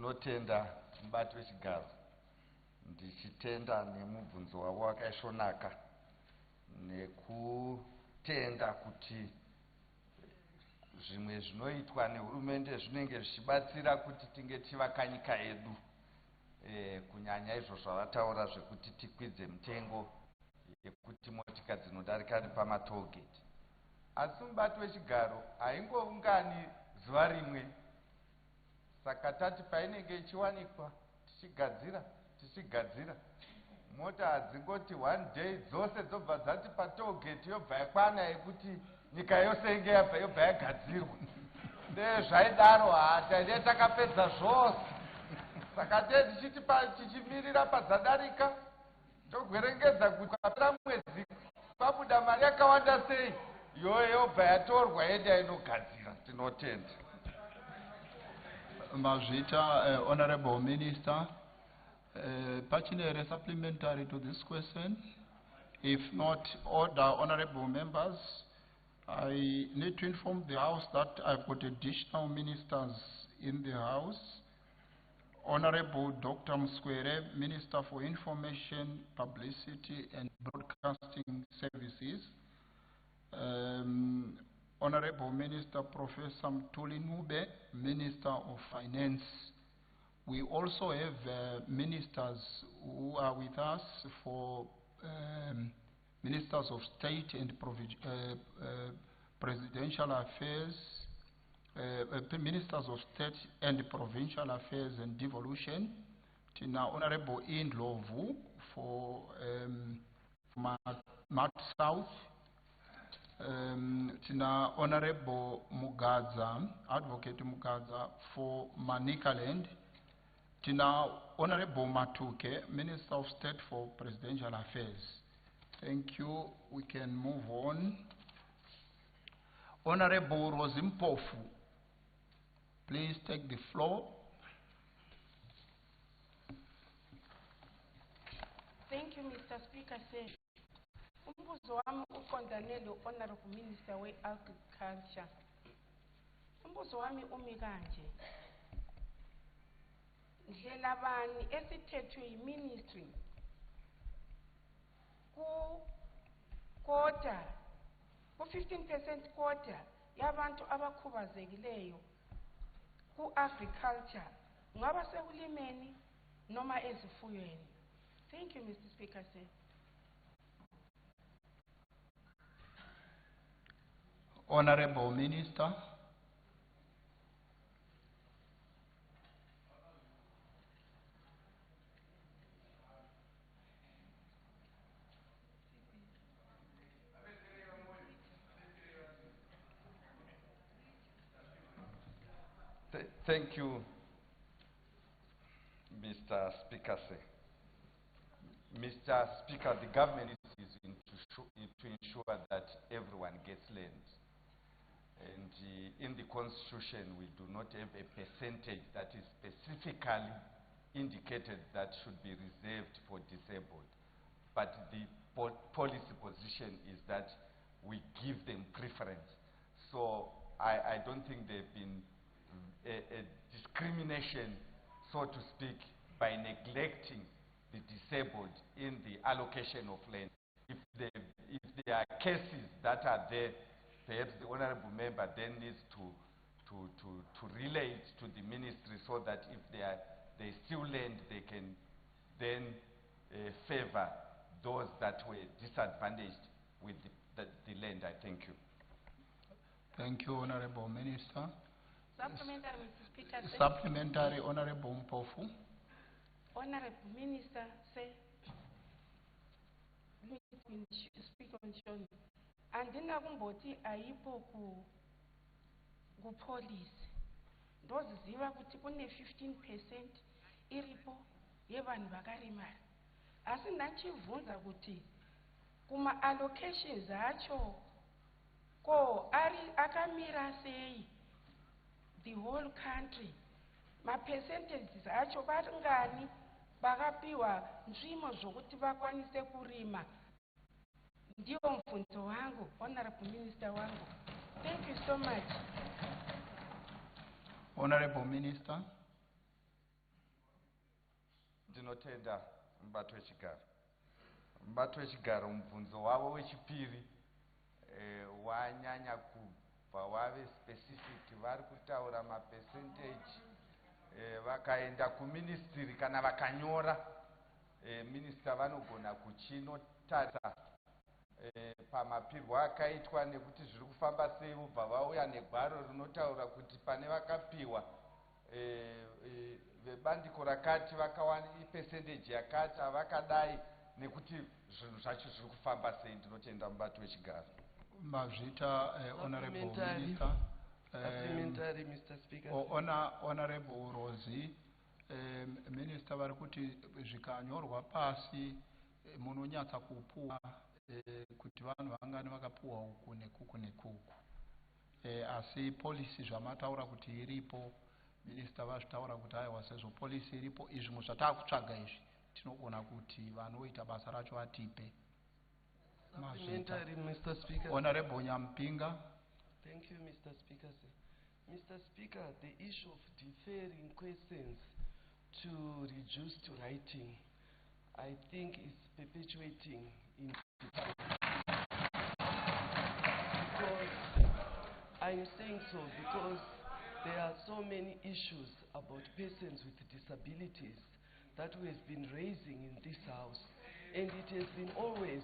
ndinotenda mubati wechigaro, ndichitenda nemubvunzo wavo wakaisvonaka nekutenda kuti zvimwe zvinoitwa nehurumende zvinenge zvichibatsira kuti tinge tivaka nyika yedu, kunyanya izvo zvavataura zvekuti tikwidze mitengo yekuti motika dzinodarika nepamatollgate. Asi mubati wechigaro haingoungani zuva rimwe, saka tati painenge ichiwanikwa tichigadzira mota hadzingoti one day dzose dzobva dzati patollgate yobva yakwana yekuti nyika yose inge yabva yobva yagadzirwa. Zvaidaro hataide takapedza zvose, saka tichimirira padzadarika togwerengedza kuti papera mwedzi pabuda mari yakawanda sei, iyoyo yobva yatorwa yenda inogadzira. Tinotenda. Mazvita, Honorable Minister, pertinent supplementary to this question. If not, order, honorable members, I need to inform the House that I've got additional ministers in the House. Honorable Dr. Mswere, Minister for Information, Publicity and Broadcasting Services. Honorable Minister Professor Mtuli Nube, Minister of Finance. We also have ministers who are with us for Ministers of State and Presidential Affairs, Ministers of State and Provincial Affairs and Devolution. Tina Honorable Indlovu for Mat South. Tina Honorable Mugaza, Advocate Mugaza for Manicaland. Tina Honorable Matuke, Minister of State for Presidential Affairs. Thank you. We can move on. Honorable Rosimpofu, please take the floor. Thank you, Mr. Speaker. Umbuzo wami uqondane lo Honorable Minister we-Agriculture. Umbuzo wami umi kanje. Ndlela bani esithethwe yi-ministry ku-quota, ku-15% quota yabantu abakhubazekileyo ku-agriculture, ngaba sekulimeni noma ezifuyweni. Thank you, Mr. Speaker. Honorable Minister. Thank you, Mr. Speaker. Mr. Speaker, the government is to ensure that everyone gets land. And in the Constitution, we do not have a percentage that is specifically indicated that should be reserved for disabled. But the policy position is that we give them preference. So I don't think there have been a discrimination, so to speak, by neglecting the disabled in the allocation of land. If there are cases that are there, perhaps the honorable member then needs to relay it to the ministry so that if there is still land, they can then favor those that were disadvantaged with the land. I thank you. Thank you, Honorable Minister. Supplementary, Mr. Speaker. Supplementary, Honorable Mpofu. Honorable Minister, say, let me speak on Sean. Andina kumboti aipo ku police. Those ziva kuti kune 15% iripo yevanhu vakarimara. Asi ndachivhunza kuti kuma allocations acho ko akamira sei the whole country. Ma percentages acho varingani vakapiwa nzvimbo zvokuti vakwanise kurima. Ndiyo mfunzo wangu, Honorable Minister wangu. Thank you so much. Honorable Minister. Ndinotenda mubato wechigaro. Mubato wechigaro mubvunzo wavo wechipiri wanyanya kubva wave specific, vari kutaura mapercentage. Vakaenda kuministry kana vakanyora, minista vanogona kuchinotarisa pamapirwo akaitwa nekuti zviri kufamba sei, vobva vauya negwaro rinotaura kuti pane vakapiwa vebandiko rakati vakawana percentage yakati, avakadai nekuti zvinhu zvacho zviri kufamba sei. Ndinotenda mubato wechigaro. Mazvita Honorable Minister. Supplementary, Mr. Speaker. Honorable Rosie, Minister vari kuti zvikanyorwa pasi munonyatsa kupuwa kuti vanhu vangani vakapuwa uku nekuku nekuku. Asi policy zvamataura kuti iripo, Minister vazvitaura kuti aiwa sezvo policy iripo, izvi zvatakutsvaga izvi tinogona kuti vanoita basa racho atipe. Supplementary, Mr. Speaker. Honorable Nyampinga. Thank you, Mr. Speaker, sir. Mr. Speaker, the issue of deferring questions to reduce to writing, I think is perpetuating in because I'm saying so because there are so many issues about persons with disabilities that we have been raising in this house, and it has been always,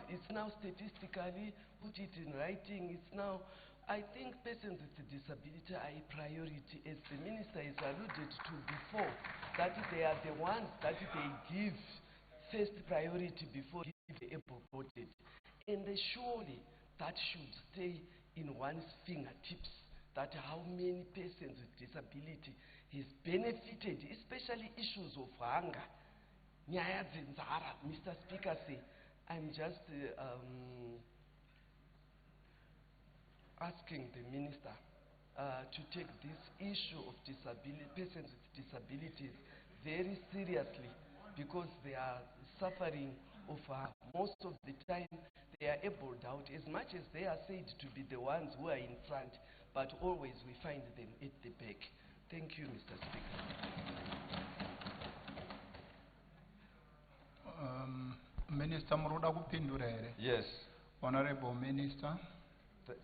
it's now statistically put it in writing. It's now, I think persons with disability are a priority, as the minister has alluded to before, that they are the ones that they give first priority before the able-bodied. And surely that should stay in one's fingertips, that how many persons with disability has benefited, especially issues of hunger. Nyaya dzenzara, Mr. Speaker, say, I'm just asking the minister to take this issue of persons with disabilities very seriously, because they are suffering of most of the time they are able out, as much as they are said to be the ones who are in front, but always we find them at the back. Thank you, Mr. Speaker. Minister Muruda kupindura here. Yes. Honorable Minister.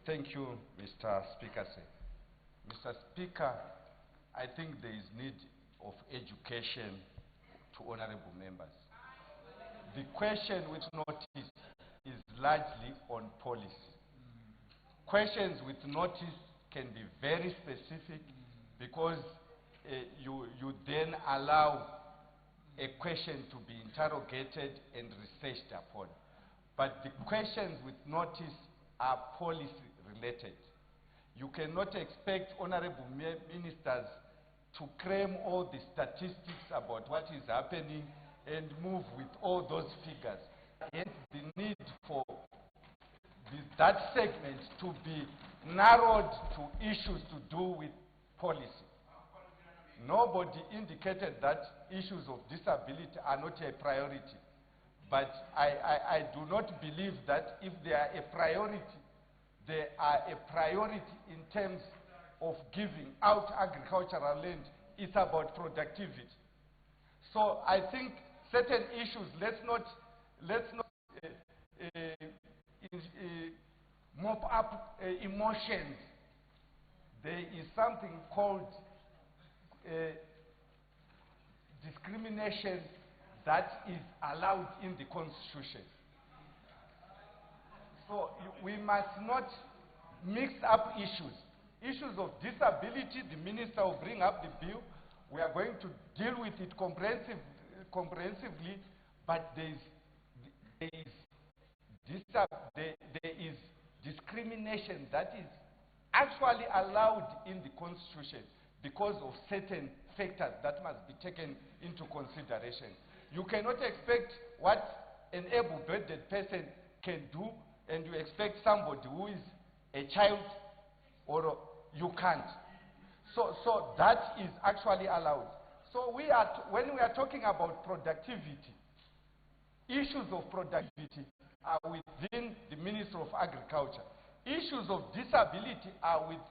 Thank you, Mr. Speaker. Sir. Mr. Speaker, I think there is need of education to honorable members. The question with notice is largely on policy. Questions with notice can be very specific because you then allow a question to be interrogated and researched upon. But the questions with notice are policy related. You cannot expect honorable ministers to claim all the statistics about what is happening and move with all those figures. Hence the need for that segment to be narrowed to issues to do with policy. Nobody indicated that issues of disability are not a priority. But I do not believe that if they are a priority, they are a priority in terms of giving out agricultural land. It's about productivity. So I think certain issues, let's not mop up emotions. There is something called discrimination that is allowed in the Constitution. So we must not mix up issues. Issues of disability, the minister will bring up the bill. We are going to deal with it comprehensively, but there is discrimination that is actually allowed in the Constitution because of certain factors that must be taken into consideration. You cannot expect what an able-bodied person can do and you expect somebody who is a child, or you can't. So that is actually allowed. So when we are talking about productivity, issues of productivity are within the Ministry of Agriculture. Issues of disability are with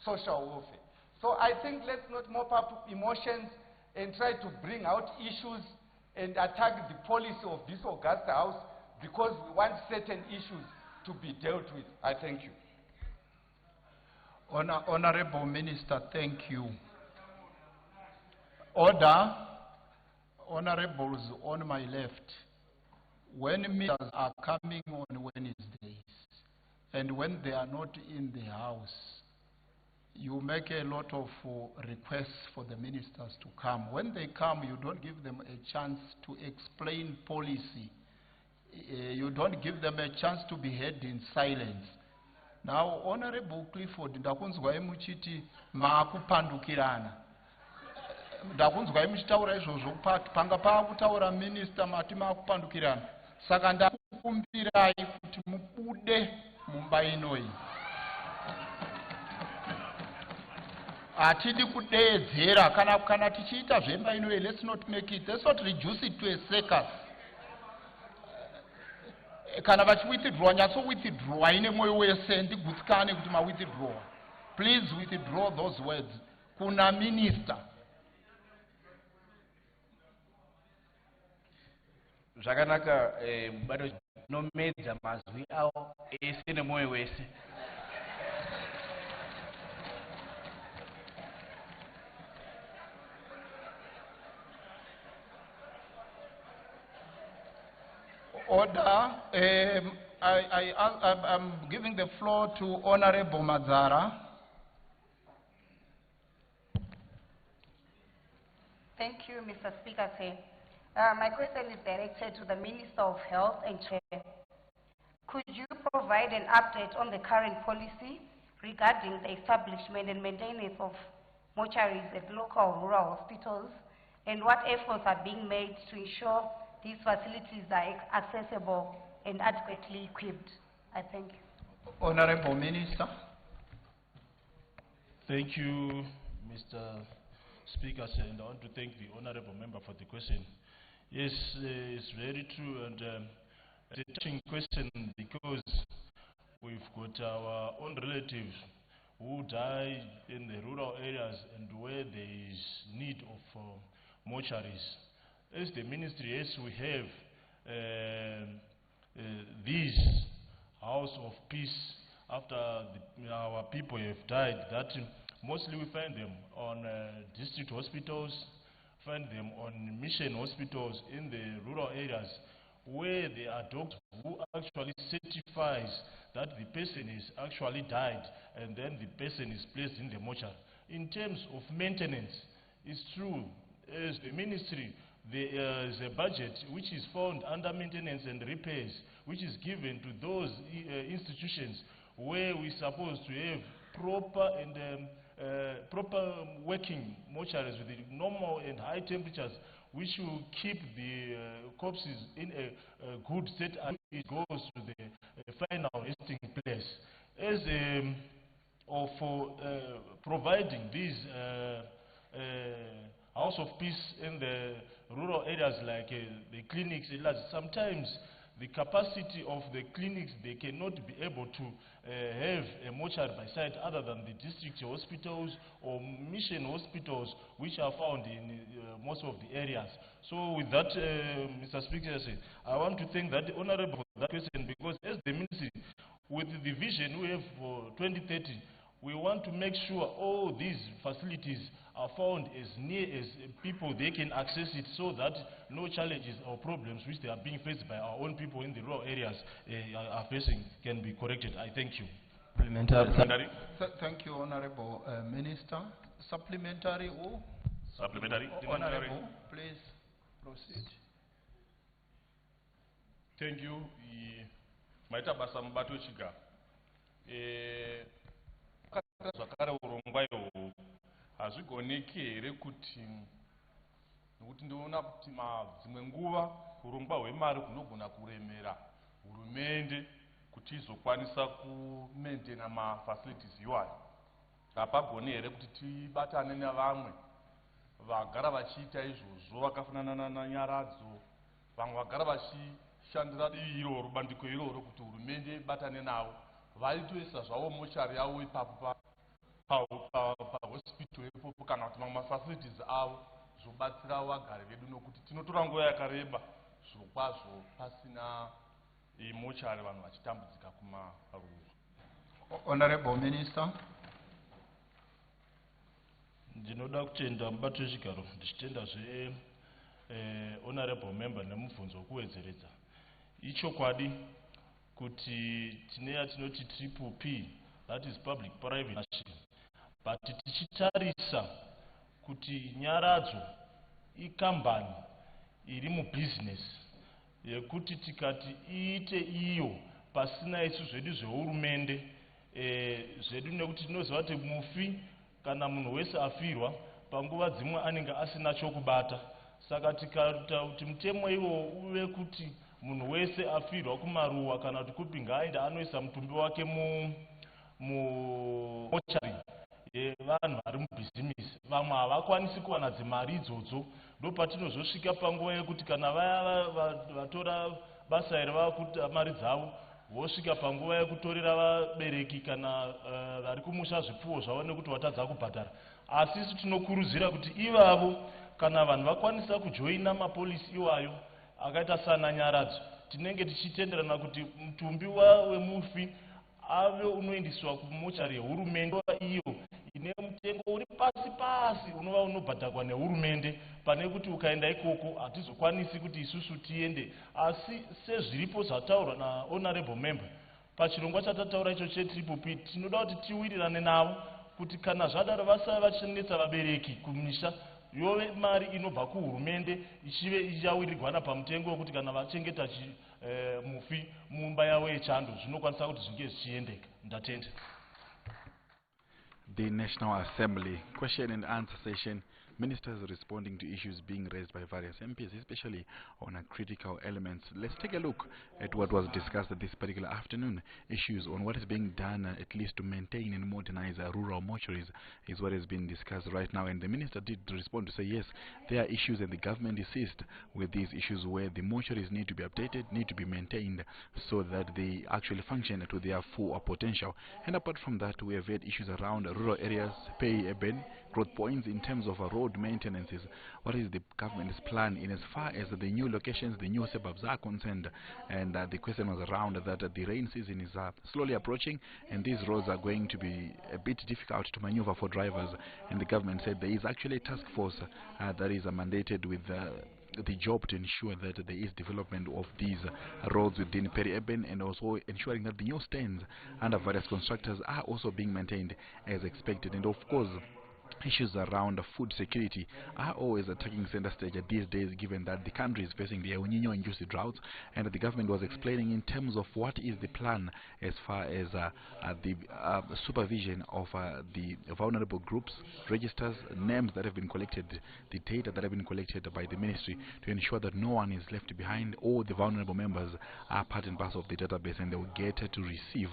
social welfare. So I think let's not mop up emotions. and try to bring out issues and attack the policy of this Augusta House because we want certain issues to be dealt with. I thank you. Honorable Minister, thank you. Order. Honorables on my left. When ministers are coming on Wednesdays and when they are not in the house, you make a lot of requests for the ministers to come. When they come, you don't give them a chance to explain policy. You don't give them a chance to be heard in silence. Now, Honorable Clifford, ndakunzwa muchiti maakupandukirana. Ndakunzwa muchitaura izvozvo panga paakutaura minister mati maakupandukirana. Saka ndakukumbirai kuti mubude mumba inoyi. Atidi kudeedzera kana tichiita zvemba inoyi, let's not make it, let's not reduce it to a circus. Kana vachi withdraw nyatso withdraw ine moyo wese ndigutsikane kuti ma withdraw. Please withdraw those words kuna minister. Zvakanaka bado nomedza mazwi awo ese nemoyo wese. Order. I'm giving the floor to Honorable Mazara. Thank you, Mr. Speaker. My question is directed to the Minister of Health and Chair. Could you provide an update on the current policy regarding the establishment and maintenance of mortuaries at local rural hospitals, and what efforts are being made to ensure these facilities are accessible and adequately equipped? I thank you. Honorable Minister. Thank you, Mr. Speaker, and I want to thank the honorable member for the question. Yes, it's very true, and it's a touching question because we've got our own relatives who die in the rural areas and where there is need of mortuaries. As the ministry, yes, we have these house of peace after our people have died, that mostly we find them on district hospitals, find them on mission hospitals in the rural areas where there are doctors who actually certifies that the person is actually died and then the person is placed in the mortuary. In terms of maintenance, it's true, as the ministry, there is a budget which is found under maintenance and repairs, which is given to those institutions where we're supposed to have proper and proper working mortuaries with the normal and high temperatures, which will keep the corpses in a good state as it goes to the final resting place. As for providing these house of peace in the rural areas like the clinics, sometimes the capacity of the clinics, they cannot be able to have a mortuary by site other than the district hospitals or mission hospitals which are found in most of the areas. So with that, Mr. Speaker, I want to thank that honorable for that question, because as the ministry, with the vision we have for 2030, we want to make sure all these facilities are found as near as people they can access it, so that no challenges or problems which they are being faced by our own people in the rural areas are facing can be corrected. I thank you. Supplementary. Thank you, Honorable Minister. Supplementary or? Supplementary. Honorable, please proceed. Thank you. Maita basa mbato chiga. Zvakare urongwa ihwohwo hazvigoneki here kuti nokuti ndinoona kuti dzimwe nguva urongwa hwemari hunogona kuremera hurumende kuti izokwanisa kumaintaina mafacilities iwayo. Hapagoni here kuti tibatane nevamwe vagara vachiita izvozvo vakafanana naNyaradzo, vamwe vagara vachishandira divi iroro, bandiko iroro, kuti hurumende ibatane navo vaitoisa zvavo mochari yavo ipapo pahospital ipopo kana kuti mamwe mafacilities avo zvobatsira vagari vedu nokuti tinotora nguva yakareba zvirokwazvo pasina mochari vanhu vachitambudzika kumaruwa. Honorable Minister. Ndinoda kutenda mubato wechigaro ndichitenda honorable member nemubvunzo wekuwedzeredza. Ichokwadi kuti tine yatinoti triple P, that is public private partnership, but tichitarisa kuti Nyaradzo ikambani iri mubusiness yekuti tikati iite iyo pasina isu zvedu zvehurumende zvedu, nekuti tinoziva kuti mufi kana munhu wese afirwa panguva dzimwe anenge asina chokubata. Saka tikaita kuti mutemo iwo uve kuti munhu wese afirwa kumaruwa kana kuti kupi ngaaende anoisa mutumbi wake mumochari yevanhu vari mubhizimisi, vamwe havakwanisi kuwana dzimari idzodzo. Ndopatinozosvika panguva yekuti kana vaya vatora basa iri vakuita mari dzavo, vosvika panguva yekutorera vabereki kana vari kumusha zvipfuwo zvavo nekuti watadza kubhadhara. Asi isu tinokurudzira kuti ivavo kana vanhu vakwanisa kujoina mapolisi iwayo akaita sana Nyaradzo, tinenge tichitenderana kuti mutumbi wemufi ave unoendeswa kumochari yehurumende iyo ine mutengo uri pasi pasi unova unobhadharwa nehurumende, pane kuti ukaenda ikoko hatizokwanisi kuti isusu tiende. Asi sezviripo zvataurwa nahonorable member pachirongwa chatataura icho chetriple P, tinoda kuti tiwirirane navo kuti kana zvadaro vasava vachinetsa vabereki kumisha, yove mari inobva kuhurumende ichive ichawirirwana pamutengo wekuti kana vachengeta mufi mumba yavo yechando zvinokwanisa kuti zvinge zvichiendeka. Ndatenda. The National Assembly question and answer session. Ministers responding to issues being raised by various MPs, especially on critical elements. Let's take a look at what was discussed this particular afternoon. Issues on what is being done, at least to maintain and modernize rural mortuaries, is what has been discussed right now. And the minister did respond to say, yes, there are issues, and the government insists with these issues where the mortuaries need to be updated, need to be maintained, so that they actually function to their full potential. And apart from that, we have had issues around rural areas, peri-urban growth points in terms of road maintenances. What is the government's plan in as far as the new locations, the new suburbs are concerned? And the question was around that the rain season is slowly approaching, and these roads are going to be a bit difficult to maneuver for drivers. And the government said there is actually a task force that is mandated with the job to ensure that there is development of these roads within peri-urban, and also ensuring that the new stands under various constructors are also being maintained as expected. And of course, issues around food security are always taking center stage these days, given that the country is facing the El Nino-induced droughts, and the government was explaining in terms of what is the plan as far as the supervision of the vulnerable groups, registers, names that have been collected, the data that have been collected by the ministry, to ensure that no one is left behind. All the vulnerable members are part and parcel of the database, and they will get to receive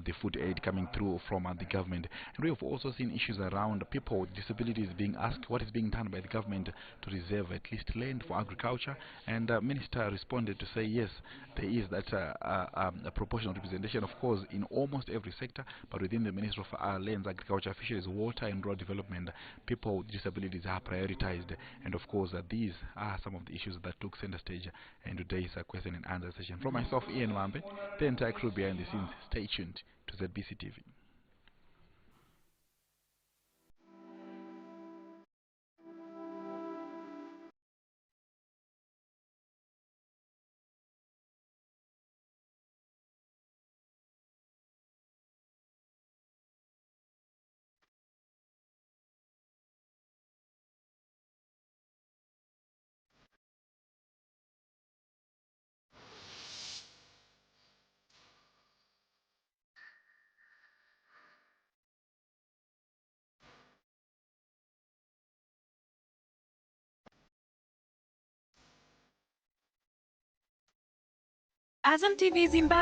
the food aid coming through from the government. And we have also seen issues around people with disabilities being asked what is being done by the government to reserve at least land for agriculture, and the minister responded to say yes, there is that a proportional representation, of course, in almost every sector, but within the Ministry of Lands, Agriculture, Fisheries, Water and Rural Development, people with disabilities are prioritized. And of course, these are some of the issues that took center stage in today's question and answer session. From myself, Ian Wambe, the entire crew behind the scenes, stay tuned to ZBC TV. Azam TV Zimbabwe.